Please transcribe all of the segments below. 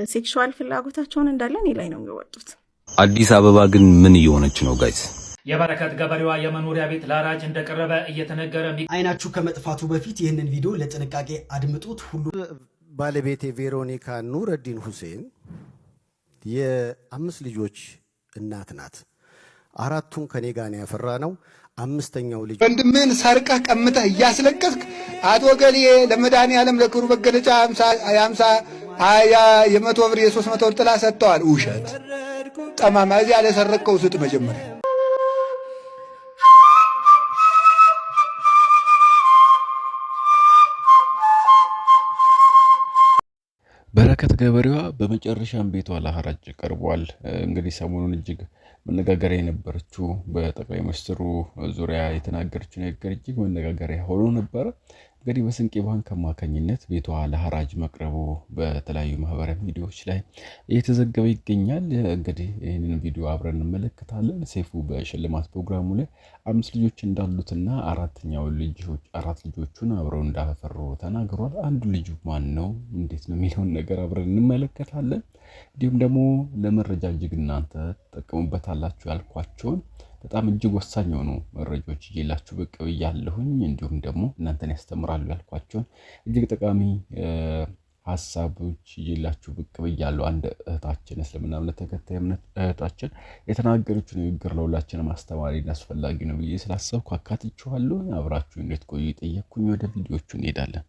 ሴክሹዋል ፍላጎታቸውን እንዳለ እኔ ላይ ነው የሚወጡት። አዲስ አበባ ግን ምን እየሆነች ነው ጋይስ? የበረከት ገበሬዋ የመኖሪያ ቤት ለሐራጅ እንደቀረበ እየተነገረ አይናችሁ ከመጥፋቱ በፊት ይህንን ቪዲዮ ለጥንቃቄ አድምጡት። ሁሉ ባለቤቴ ቬሮኒካ ኑረዲን ሁሴን የ5 ልጆች እናት ናት። 4ቱን ከኔ ጋር ነው ያፈራ ነው። 5ኛው ልጅ ወንድምን ሰርቀህ ቀምተህ እያስለቀስክ አቶ ገሌ ለመድኃኒዓለም ለክብሩ መገለጫ 50 የ100 ብር የ300 ብር ጥላ ሰጥተዋል። ውሸት ጠማማ። እዚያ ለሰረቀው ስጥ መጀመሪያ። በረከት ገበሬዋ በመጨረሻም ቤቷ ለሐራጅ ቀርቧል። እንግዲህ ሰሞኑን እጅግ መነጋገሪያ የነበረችው በጠቅላይ ሚኒስትሩ ዙሪያ የተናገረችው ነገር እጅግ መነጋገሪያ ሆኖ ነበር። እንግዲህ በስንቄ ባንክ አማካኝነት ቤቷ ለሐራጅ መቅረቡ በተለያዩ ማህበራዊ ሚዲያዎች ላይ እየተዘገበ ይገኛል። እንግዲህ ይህንን ቪዲዮ አብረን እንመለከታለን። ሰይፉ በሽልማት ፕሮግራሙ ላይ 5 ልጆች እንዳሉትና 4 ልጆቹን አብረው እንዳፈሩ ተናግሯል። አንዱ ልጁ ማን ነው እንዴት ነው የሚለውን ነገር አብረን እንመለከታለን። እንዲሁም ደግሞ ለመረጃ እጅግ እናንተ ተጠቀሙበታላችሁ ያልኳቸውን በጣም እጅግ ወሳኝ የሆኑ መረጃዎች ይዤላችሁ ብቅ ብያለሁኝ። እንዲሁም ደግሞ እናንተን ያስተምራሉ ያልኳቸውን እጅግ ጠቃሚ ሐሳቦች ይዤላችሁ ብቅ ብያለሁ። አንድ እህታችን እስልምና እምነት ተከታይ እህታችን የተናገረችው ንግግር ለሁላችንም አስተማሪና አስፈላጊ ነው ብዬ ስላሰብኩ አካትቼዋለሁ። አብራችሁ እንድትቆዩ ጠየቅኩኝ። ወደ ቪዲዮቹ እንሄዳለን።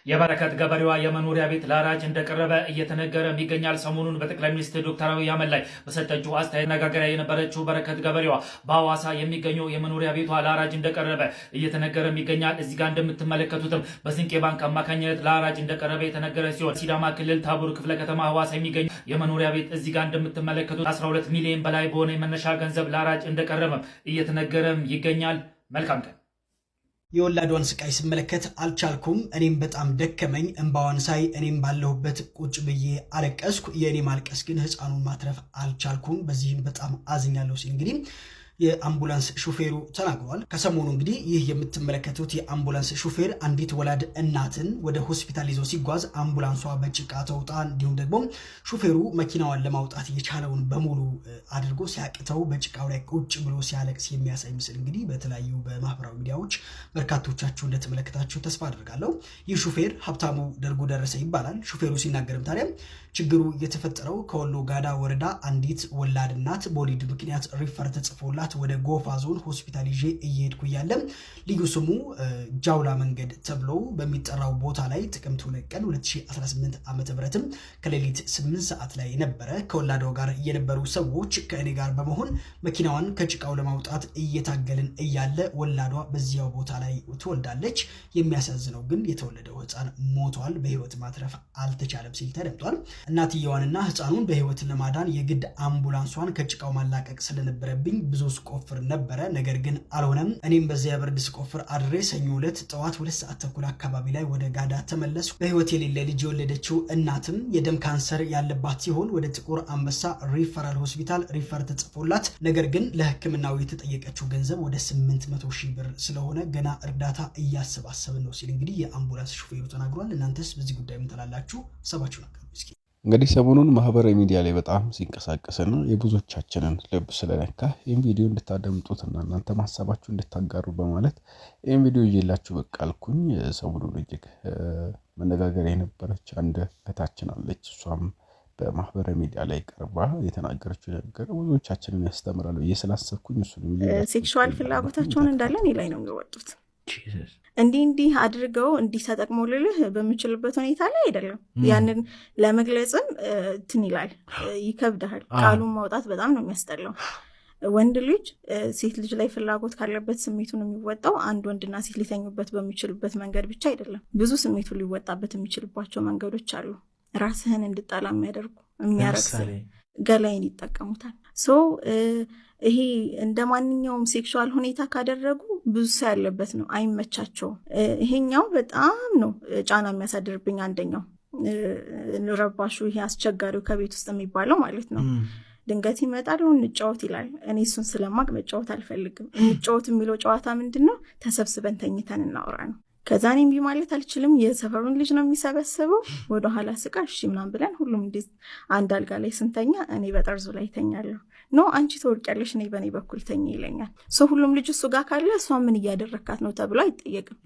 የበረከት ገበሬዋ የመኖሪያ ቤት ለሐራጅ እንደቀረበ እየተነገረ ይገኛል። ሰሞኑን በጠቅላይ ሚኒስትር ዶክተር አብይ አህመድ ላይ በሰጠችው አስተያየት ነጋገሪያ የነበረችው በረከት ገበሬዋ በሐዋሳ የሚገኘው የመኖሪያ ቤቷ ለሐራጅ እንደቀረበ እየተነገረ ይገኛል። እዚህ ጋር እንደምትመለከቱትም በስንቄ ባንክ አማካኝነት ለሐራጅ እንደቀረበ የተነገረ ሲሆን ሲዳማ ክልል ታቦር ክፍለ ከተማ ሐዋሳ የሚገኘው የመኖሪያ ቤት እዚህ ጋር እንደምትመለከቱት 12 ሚሊዮን በላይ በሆነ የመነሻ ገንዘብ ለሐራጅ እንደቀረበ እየተነገረ ይገኛል። መልካም ቀን። የወላዷን ስቃይ ስመለከት አልቻልኩም። እኔም በጣም ደከመኝ። እንባዋን ሳይ እኔም ባለሁበት ቁጭ ብዬ አለቀስኩ። የእኔ ማልቀስ ግን ህፃኑን ማትረፍ አልቻልኩም። በዚህም በጣም አዝኛለሁ ሲል እንግዲህ የአምቡላንስ ሹፌሩ ተናግሯል። ከሰሞኑ እንግዲህ ይህ የምትመለከቱት የአምቡላንስ ሹፌር አንዲት ወላድ እናትን ወደ ሆስፒታል ይዞ ሲጓዝ አምቡላንሷ በጭቃ ተውጣ እንዲሁም ደግሞ ሹፌሩ መኪናዋን ለማውጣት የቻለውን በሙሉ አድርጎ ሲያቅተው በጭቃው ላይ ቁጭ ብሎ ሲያለቅስ የሚያሳይ ምስል እንግዲህ በተለያዩ በማህበራዊ ሚዲያዎች በርካቶቻችሁ እንደተመለከታችሁ ተስፋ አድርጋለሁ። ይህ ሹፌር ሀብታሙ ደርጎ ደረሰ ይባላል። ሹፌሩ ሲናገርም ታዲያ ችግሩ የተፈጠረው ከወሎ ጋዳ ወረዳ አንዲት ወላድ እናት በወሊድ ምክንያት ሪፈር ተጽፎላት ወደ ጎፋ ዞን ሆስፒታል ይዤ እየሄድኩ እያለ ልዩ ስሙ ጃውላ መንገድ ተብሎ በሚጠራው ቦታ ላይ ጥቅምት 2 ቀን 2018 ዓ.ም ከሌሊት 8 ሰዓት ላይ ነበረ ከወላዷ ጋር የነበሩ ሰዎች ከእኔ ጋር በመሆን መኪናዋን ከጭቃው ለማውጣት እየታገልን እያለ ወላዷ በዚያው ቦታ ላይ ትወልዳለች። የሚያሳዝነው ግን የተወለደው ህፃን ሞቷል፣ በህይወት ማትረፍ አልተቻለም ሲል ተደምጧል። እናትየዋንና ህፃኑን በህይወት ለማዳን የግድ አምቡላንሷን ከጭቃው ማላቀቅ ስለነበረብኝ ብዙ ስቆፍር ነበረ፣ ነገር ግን አልሆነም። እኔም በዚያ በርድ ስቆፍር አድሬ ሰኞ ዕለት ጠዋት 2 ሰዓት ተኩል አካባቢ ላይ ወደ ጋዳ ተመለስኩ። በህይወት የሌለ ልጅ የወለደችው እናትም የደም ካንሰር ያለባት ሲሆን ወደ ጥቁር አንበሳ ሪፈራል ሆስፒታል ሪፈር ተጽፎላት፣ ነገር ግን ለህክምናው የተጠየቀችው ገንዘብ ወደ 800,000 ብር ስለሆነ ገና እርዳታ እያሰባሰብን ነው ሲል እንግዲህ የአምቡላንስ ሹፌሩ ተናግሯል። እናንተስ በዚህ ጉዳይ ምን ትላላችሁ? ሰባችሁ ነገር እስኪ። እንግዲህ ሰሞኑን ማህበራዊ ሚዲያ ላይ በጣም ሲንቀሳቀስና የብዙዎቻችንን ልብ ስለነካ ይህን ቪዲዮ እንድታደምጡትና እናንተ ማሳባችሁ እንድታጋሩ በማለት ይህን ቪዲዮ ይዤላችሁ በቃ አልኩኝ። ሰሞኑን እጅግ መነጋገሪያ የነበረች አንድ እህታችን አለች። እሷም በማህበራዊ ሚዲያ ላይ ቀርባ የተናገረችው ነገር ብዙዎቻችንን ያስተምራሉ እየስላሰብኩኝ እሱንም ሴክሹዋል ፍላጎታቸውን እንዳለ እኔ ላይ ነው የሚወጡት። እንዲህ አድርገው እንዲህ ተጠቅመው ልልህ በምችልበት ሁኔታ ላይ አይደለም። ያንን ለመግለጽም እንትን ይላል፣ ይከብዳል። ቃሉን ማውጣት በጣም ነው የሚያስጠላው። ወንድ ልጅ ሴት ልጅ ላይ ፍላጎት ካለበት ስሜቱን የሚወጣው አንድ ወንድና ሴት ሊተኙበት በሚችሉበት መንገድ ብቻ አይደለም። ብዙ ስሜቱን ሊወጣበት የሚችልባቸው መንገዶች አሉ። ራስህን እንድጠላ የሚያደርጉ የሚያረክስ ገላይን ይጠቀሙታል። ይሄ እንደ ማንኛውም ሴክሹዋል ሁኔታ ካደረጉ ብዙ ሰው ያለበት ነው፣ አይመቻቸውም። ይሄኛው በጣም ነው ጫና የሚያሳድርብኝ። አንደኛው ረባሹ ይሄ አስቸጋሪው ከቤት ውስጥ የሚባለው ማለት ነው። ድንገት ይመጣል እንጫወት ይላል። እኔ እሱን ስለማቅ መጫወት አልፈልግም። እንጫወት የሚለው ጨዋታ ምንድነው? ተሰብስበን ተኝተን እናወራ ነው። ከዛ እኔ እምቢ ማለት አልችልም። የሰፈሩን ልጅ ነው የሚሰበስበው። ወደኋላ ስቃ እሺ ምናምን ብለን ሁሉም እንደ አንድ አልጋ ላይ ስንተኛ እኔ በጠርዙ ላይ ተኛለሁ። ኖ አንቺ ትወርቂያለሽ እኔ በእኔ በኩል ተኛ ይለኛል። ሁሉም ልጅ እሱ ጋር ካለ እሷ ምን እያደረካት ነው ተብሎ አይጠየቅም።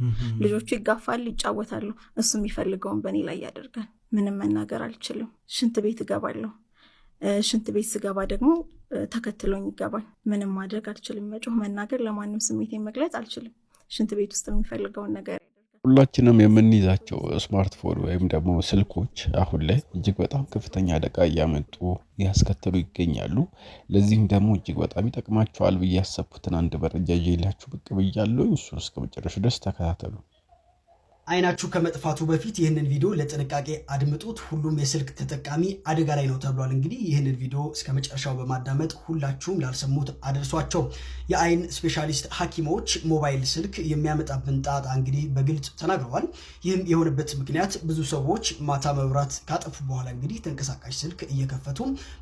ልጆቹ ይጋፋሉ፣ ይጫወታሉ። እሱ የሚፈልገውን በእኔ ላይ ያደርጋል። ምንም መናገር አልችልም። ሽንት ቤት እገባለሁ። ሽንት ቤት ስገባ ደግሞ ተከትሎኝ ይገባል። ምንም ማድረግ አልችልም። መጮህ፣ መናገር፣ ለማንም ስሜቴን መግለጽ አልችልም። ሽንት ቤት ውስጥ የሚፈልገውን ነገር ሁላችንም የምንይዛቸው ስማርትፎን ወይም ደግሞ ስልኮች አሁን ላይ እጅግ በጣም ከፍተኛ አደጋ እያመጡ ያስከተሉ ይገኛሉ። ለዚህም ደግሞ እጅግ በጣም ይጠቅማቸዋል ብዬ ያሰብኩትን አንድ መረጃ ይዤላችሁ ብቅ ብያለሁ። እሱን እስከ መጨረሻው ድረስ ተከታተሉ። አይናችሁ ከመጥፋቱ በፊት ይህንን ቪዲዮ ለጥንቃቄ አድምጡት። ሁሉም የስልክ ተጠቃሚ አደጋ ላይ ነው ተብሏል። እንግዲህ ይህንን ቪዲዮ እስከ መጨረሻው በማዳመጥ ሁላችሁም ላልሰሙት አድርሷቸው። የአይን ስፔሻሊስት ሐኪሞች ሞባይል ስልክ የሚያመጣብን ጣጣ እንግዲህ በግልጽ ተናግረዋል። ይህም የሆነበት ምክንያት ብዙ ሰዎች ማታ መብራት ካጠፉ በኋላ እንግዲህ ተንቀሳቃሽ ስልክ እየከፈቱ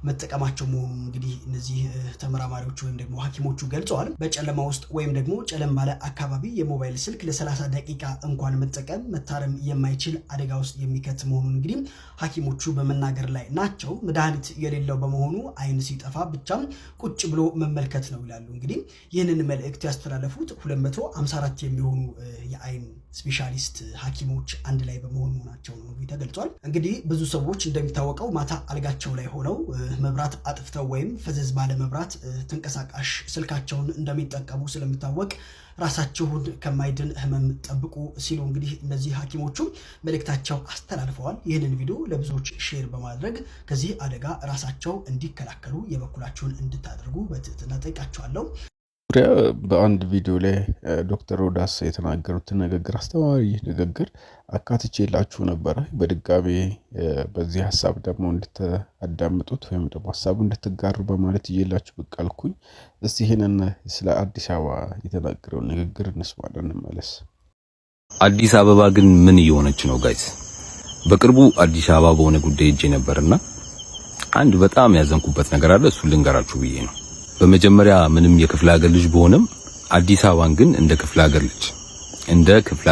መጠቀማቸው መሆኑ እንግዲህ እነዚህ ተመራማሪዎች ወይም ደግሞ ሐኪሞቹ ገልጸዋል። በጨለማ ውስጥ ወይም ደግሞ ጨለም ባለ አካባቢ የሞባይል ስልክ ለ30 ደቂቃ እንኳን መጠቀም መታረም የማይችል አደጋ ውስጥ የሚከት መሆኑን እንግዲህ ሐኪሞቹ በመናገር ላይ ናቸው። መድኃኒት የሌለው በመሆኑ አይን ሲጠፋ ብቻም ቁጭ ብሎ መመልከት ነው ይላሉ። እንግዲህ ይህንን መልእክት ያስተላለፉት 254 የሚሆኑ የአይን ስፔሻሊስት ሐኪሞች አንድ ላይ በመሆኑ ናቸው ነው ተገልጿል። እንግዲህ ብዙ ሰዎች እንደሚታወቀው ማታ አልጋቸው ላይ ሆነው መብራት አጥፍተው ወይም ፈዘዝ ባለ መብራት ተንቀሳቃሽ ስልካቸውን እንደሚጠቀሙ ስለሚታወቅ ራሳቸውን ከማይድን ህመም ጠብቁ ሲሉ እንግዲህ እነዚህ ሐኪሞቹ መልእክታቸው አስተላልፈዋል። ይህንን ቪዲዮ ለብዙዎች ሼር በማድረግ ከዚህ አደጋ ራሳቸው እንዲከላከሉ የበኩላቸውን እንድታደርጉ በትህትና ጠይቃቸዋለሁ። በአንድ ቪዲዮ ላይ ዶክተር ሮዳስ የተናገሩትን ንግግር አስተማሪ ንግግር አካትቼላችሁ ነበረ። በድጋሚ በዚህ ሀሳብ ደግሞ እንድታዳምጡት ወይም ደግሞ ሀሳቡ እንድትጋሩ በማለት ይዤላችሁ ብቅ አልኩኝ። እስቲ ይሄንን ስለ አዲስ አበባ የተናገረው ንግግር እንስማና እንመለስ። አዲስ አበባ ግን ምን እየሆነች ነው ጋይስ? በቅርቡ አዲስ አበባ በሆነ ጉዳይ ሄጄ ነበርና አንድ በጣም ያዘንኩበት ነገር አለ። እሱን ልንገራችሁ ብዬ ነው። በመጀመሪያ ምንም የክፍለ ሀገር ልጅ በሆነም አዲስ አበባን ግን እንደ ክፍለ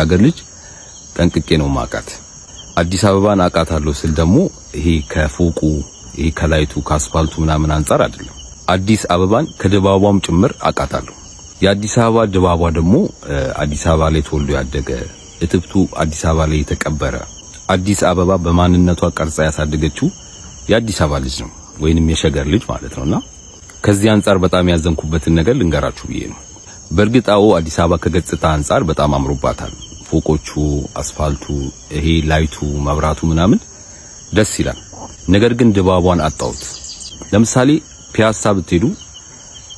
ሀገር ልጅ ጠንቅቄ ነው ማቃት። አዲስ አበባን አቃታለሁ ስል ደግሞ ይሄ ከፎቁ ይሄ ከላይቱ ከአስፋልቱ ምናምን አንፃር አይደለም። አዲስ አበባን ከድባቧም ጭምር አቃታለሁ። የአዲስ አበባ ድባቧ ደግሞ አዲስ አበባ ላይ ተወልዶ ያደገ እትብቱ አዲስ አበባ ላይ የተቀበረ አዲስ አበባ በማንነቷ ቀርጻ ያሳደገችው የአዲስ አበባ ልጅ ነው ወይንም የሸገር ልጅ ማለት ነውና ከዚህ አንፃር በጣም ያዘንኩበትን ነገር ልንገራችሁ ብዬ ነው። በእርግጣው አዲስ አበባ ከገጽታ አንፃር በጣም አምሮባታል። ፎቆቹ፣ አስፋልቱ፣ ይሄ ላይቱ፣ መብራቱ ምናምን ደስ ይላል። ነገር ግን ድባቧን አጣውት። ለምሳሌ ፒያሳ ብትሄዱ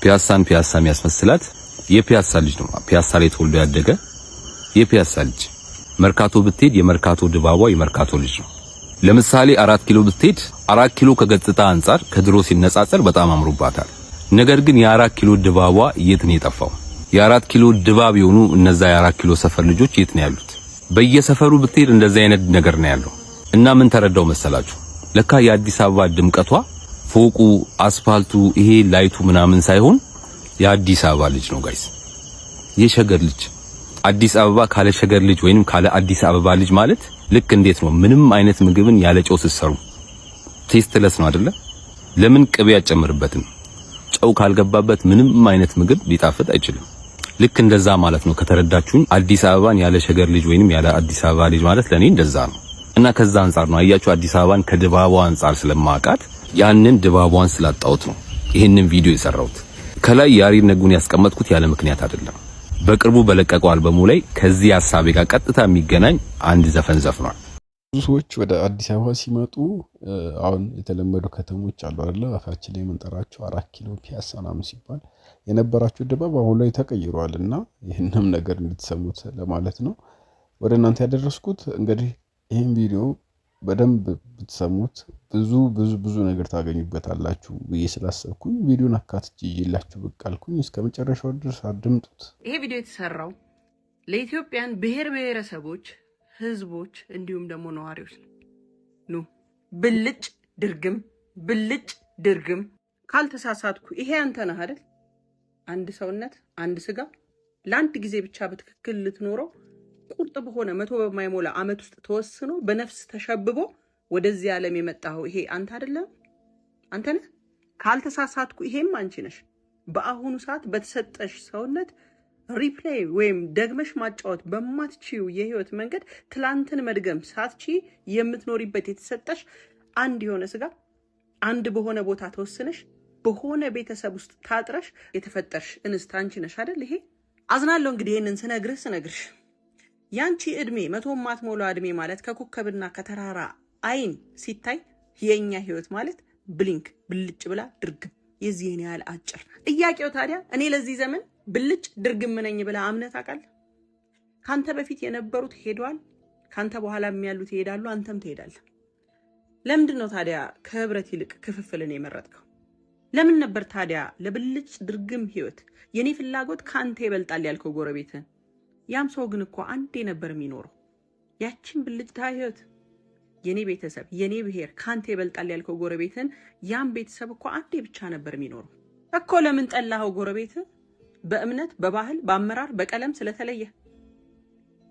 ፒያሳን ፒያሳ የሚያስመስላት የፒያሳ ልጅ ነው። ፒያሳ ላይ ተወልዶ ያደገ የፒያሳ ልጅ። መርካቶ ብትሄድ የመርካቶ ድባቧ የመርካቶ ልጅ ነው። ለምሳሌ 4 ኪሎ ብትሄድ 4 ኪሎ ከገጽታ አንፃር ከድሮ ሲነጻጸር በጣም አምሮባታል። ነገር ግን የ4 ኪሎ ድባቧ የት ነው የጠፋው? የ4 ኪሎ ድባብ የሆኑ እነዛ የ4 ኪሎ ሰፈር ልጆች የት ነው ያሉት? በየሰፈሩ ብትሄድ እንደዛ አይነት ነገር ነው ያለው። እና ምን ተረዳው መሰላችሁ? ለካ የአዲስ አበባ ድምቀቷ ፎቁ፣ አስፋልቱ፣ ይሄ ላይቱ ምናምን ሳይሆን የአዲስ አበባ ልጅ ነው ጋይስ፣ የሸገር ልጅ። አዲስ አበባ ካለ ሸገር ልጅ ወይንም ካለ አዲስ አበባ ልጅ ማለት ልክ እንዴት ነው? ምንም አይነት ምግብን ያለ ጨው ሲሰሩ ቴስትለስ ነው አይደለ? ለምን ቅቤ ያጨምርበትም? ጨው ካልገባበት ምንም አይነት ምግብ ሊጣፍጥ አይችልም። ልክ እንደዛ ማለት ነው። ከተረዳችሁኝ አዲስ አበባን ያለ ሸገር ልጅ ወይንም ያለ አዲስ አበባ ልጅ ማለት ለኔ እንደዛ ነው። እና ከዛ አንፃር ነው አያችሁ፣ አዲስ አበባን ከድባቧ አንፃር ስለማውቃት ያንን ድባቧን ስላጣሁት ነው ይሄንን ቪዲዮ የሰራሁት። ከላይ ያሬድ ነጉን ያስቀመጥኩት ያለ ምክንያት አይደለም። በቅርቡ በለቀቀው አልበሙ ላይ ከዚህ ሐሳቤ ጋር ቀጥታ የሚገናኝ አንድ ዘፈን ዘፍኗል። ብዙ ሰዎች ወደ አዲስ አበባ ሲመጡ አሁን የተለመዱ ከተሞች አሉ አይደል? አፋችን ላይ የምንጠራቸው 4 ኪሎ፣ ፒያሳ ምናምን ሲባል የነበራቸው ድባብ አሁን ላይ ተቀይሯልና ይህንም ነገር እንድትሰሙት ለማለት ነው ወደ እናንተ ያደረስኩት። እንግዲህ ይህን ቪዲዮ በደንብ ብትሰሙት ብዙ ነገር ታገኙበታላችሁ ብዬ ስላሰብኩኝ ቪዲዮን አካትቼ ይዤላችሁ ብቅ አልኩኝ። እስከ መጨረሻው ድረስ አድምጡት። ይሄ ቪዲዮ የተሰራው ለኢትዮጵያን ብሔር ብሔረሰቦች ህዝቦች እንዲሁም ደግሞ ነዋሪዎች ነው። ብልጭ ድርግም ካልተሳሳትኩ ይሄ አንተ ነህ አይደል? አንድ ሰውነት አንድ ስጋ ለአንድ ጊዜ ብቻ በትክክል ልትኖረው ቁርጥ በሆነ 100 በማይሞላ ዓመት ውስጥ ተወስኖ በነፍስ ተሸብቦ ወደዚህ ዓለም የመጣው ይሄ አንተ አይደለም? አንተ ነህ? ካልተሳሳትኩ ይሄም አንቺ ነሽ። በአሁኑ ሰዓት በተሰጠሽ ሰውነት ሪፕሌይ ወይም ደግመሽ ማጫወት በማትችው የህይወት መንገድ ትላንትን መድገም ሳትቺ የምትኖሪበት የተሰጠሽ አንድ የሆነ ስጋ አንድ በሆነ ቦታ ተወስነሽ በሆነ ቤተሰብ ውስጥ ታጥረሽ የተፈጠርሽ እንስት አንቺ ነሽ አይደል? ይሄ አዝናለሁ እንግዲህ ይሄንን ስነግርሽ ያንቺ እድሜ 100 ማትሞላ እድሜ ማለት ከኮከብና ከተራራ አይን ሲታይ የኛ ህይወት ማለት ብሊንክ ብልጭ ብላ ድርግም የዚህን ያህል አጭር። ጥያቄው ታዲያ እኔ ለዚህ ዘመን ብልጭ ድርግም ነኝ ብላ አምነት አቃል? ካንተ በፊት የነበሩት ሄደዋል፣ ካንተ በኋላም ያሉት ይሄዳሉ፣ አንተም ትሄዳለህ። ለምንድን ነው ታዲያ ከህብረት ይልቅ ክፍፍልን የመረጥከው? ለምን ነበር ታዲያ ለብልጭ ድርግም ህይወት የኔ ፍላጎት ካንተ ይበልጣል ያልከው ጎረቤትን? ያም ሰው ግን እኮ አንዴ ነበር የሚኖረው። ያቺን ብልጭታ ህይወት የኔ ቤተሰብ የኔ ብሔር ካንተ ይበልጣል ያልከው ጎረቤትን ያም ቤተሰብ እኮ አንዴ ብቻ ነበር የሚኖረው እኮ። ለምን ጠላኸው ጎረቤትን? በእምነት በባህል በአመራር በቀለም ስለተለየ።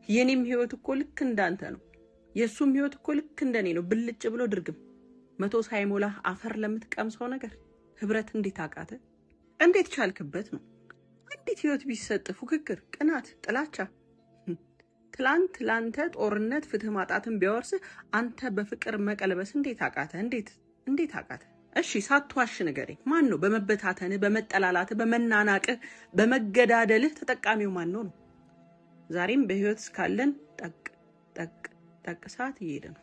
የኔም ህይወት እኮ ልክ እንዳንተ ነው። የሱም ህይወት እኮ ልክ እንደኔ ነው። ብልጭ ብሎ ድርግም 100 ሳይሞላህ አፈር ለምትቀምሰው ነገር ህብረት እንዴት አቃተ? እንዴት ቻልክበት ነው? አንዲት ህይወት ቢሰጥ ፉክክር፣ ቅናት፣ ጥላቻ ትላንት ላንተ ጦርነት ፍትህ ማጣትን ቢያወርስህ አንተ በፍቅር መቀልበስ እንዴት አቃተ? እንዴት አቃተ? እሺ ሳትዋሽ ንገረኝ። ማን ነው በመበታተንህ በመጠላላትህ በመናናቅህ በመገዳደልህ ተጠቃሚው ማን ነው? ዛሬም በህይወት እስካለን ጠቅ ጠቅ ጠቅ ሰዓት እየሄደ ነው።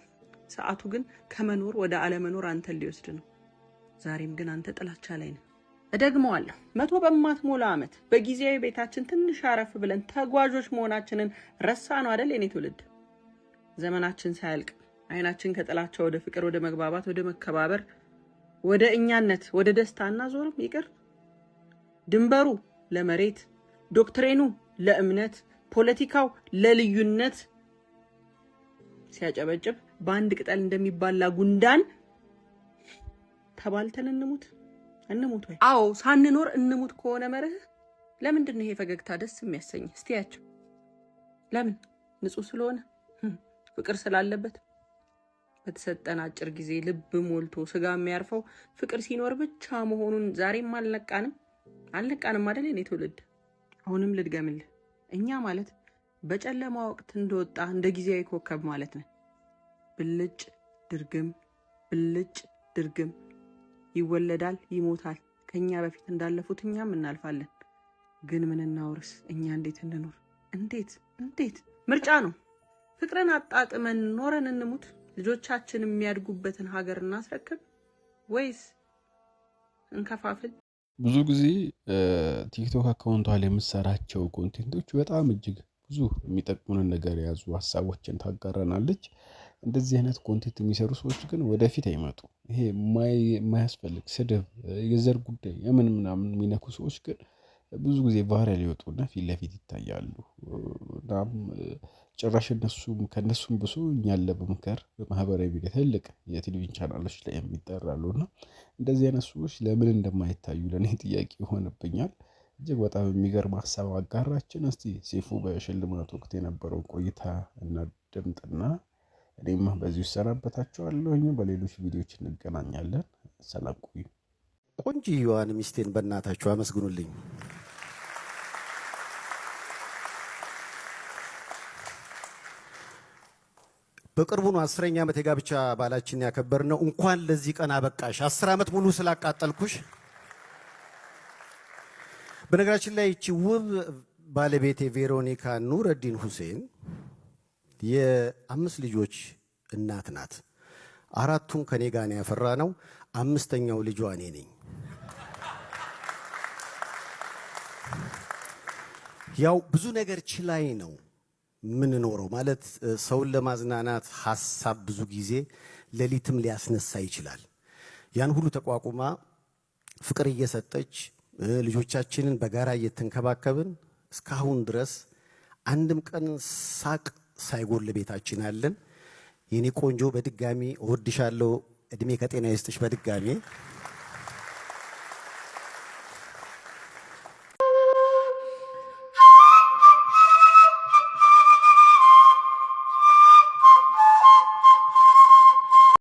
ሰዓቱ ግን ከመኖር ወደ አለመኖር አንተን ሊወስድ ነው። ዛሬም ግን አንተ ጥላቻ ላይ ነህ። እደግመዋለሁ 100 በማትሞላ ዓመት በጊዜያዊ ቤታችን ትንሽ አረፍ ብለን ተጓዦች መሆናችንን ረሳ ነው አይደል? የኔ ትውልድ ዘመናችን ሳያልቅ አይናችን ከጥላቻ ወደ ፍቅር ወደ መግባባት ወደ መከባበር ወደ እኛነት ወደ ደስታና ዞርም ይቅር። ድንበሩ ለመሬት ዶክትሬኑ ለእምነት ፖለቲካው ለልዩነት ሲያጨበጭብ በአንድ ቅጠል እንደሚባላ ጉንዳን ተባልተን እንሙት ወይ? አዎ ሳንኖር እንሙት ከሆነ መርህ ለምንድን ነው ይሄ ፈገግታ ደስ የሚያሰኝ? እስቲ ያቸው ለምን? ንጹህ ስለሆነ ፍቅር ስላለበት። በተሰጠን አጭር ጊዜ ልብ ሞልቶ ስጋ የሚያርፈው ፍቅር ሲኖር ብቻ መሆኑን ዛሬም አልነቃንም አይደል? የኔ ትውልድ አሁንም ልድገምልህ፣ እኛ ማለት በጨለማ ወቅት እንደወጣ እንደ ጊዜያዊ ኮከብ ማለት ነው። ብልጭ ድርግም ብልጭ ድርግም ይወለዳል፣ ይሞታል። ከኛ በፊት እንዳለፉት እኛም እናልፋለን። ግን ምን እናውርስ? እኛ እንዴት እንኖር? እንዴት ምርጫ ነው። ፍቅርን አጣጥመን ኖረን እንሙት? ልጆቻችን የሚያድጉበትን ሀገር እናስረክብ ወይስ እንከፋፍል? ብዙ ጊዜ ቲክቶክ አካውንቷ ላይ የምትሰራቸው ኮንቴንቶች በጣም እጅግ ብዙ የሚጠቅሙንን ነገር የያዙ ሀሳቦችን ታጋራናለች። እንደዚህ አይነት ኮንቴንት የሚሰሩ ሰዎች ግን ወደፊት አይመጡ። ይሄ የማያስፈልግ ስድብ፣ የዘር ጉዳይ የምን ምናምን የሚነኩ ሰዎች ግን ብዙ ጊዜ ቫይራል ይወጡና ፊት ለፊት ይታያሉ። እናም ጭራሽ ከእነሱም ብሶ እኛን ለመምከር በማህበራዊ ሚዲያ ትልቅ የቴሌቪዥን ቻናሎች ላይ የሚጠራሉ እና እንደዚህ አይነት ሰዎች ለምን እንደማይታዩ ለእኔ ጥያቄ ይሆንብኛል። እጅግ በጣም የሚገርም ሀሳብ አጋራችን። እስቲ ሴፉ በሽልማት ወቅት የነበረው ቆይታ እናድምጥና እኔም በዚሁ እሰናበታችኋለሁ። በሌሎች ቪዲዮዎች እንገናኛለን። ሰላም ቆዩ። ቆንጆዋን ሚስቴን በእናታችሁ አመስግኑልኝ። በቅርቡ ነው 10ኛ ዓመት የጋብቻ ባላችን ያከበርነው። እንኳን ለዚህ ቀን አበቃሽ። 10 ዓመት ሙሉ ስላቃጠልኩሽ። በነገራችን ላይ እቺ ውብ ባለቤቴ ቬሮኒካ ኑረዲን ሁሴን የ5 ልጆች እናት ናት። 4ቱን ከኔ ጋር ነው ያፈራ ነው። 5ኛው ልጇ እኔ ነኝ። ያው ብዙ ነገር ችላይ ነው ምንኖረው ማለት ሰውን ለማዝናናት ሐሳብ ብዙ ጊዜ ሌሊትም ሊያስነሳ ይችላል። ያን ሁሉ ተቋቁማ ፍቅር እየሰጠች ልጆቻችንን በጋራ እየተንከባከብን እስካሁን ድረስ አንድም ቀን ሳቅ ሳይጎል ቤታችን አለን። የኔ ቆንጆ በድጋሚ እወድሻለሁ። እድሜ ከጤና ይስጥሽ። በድጋሚ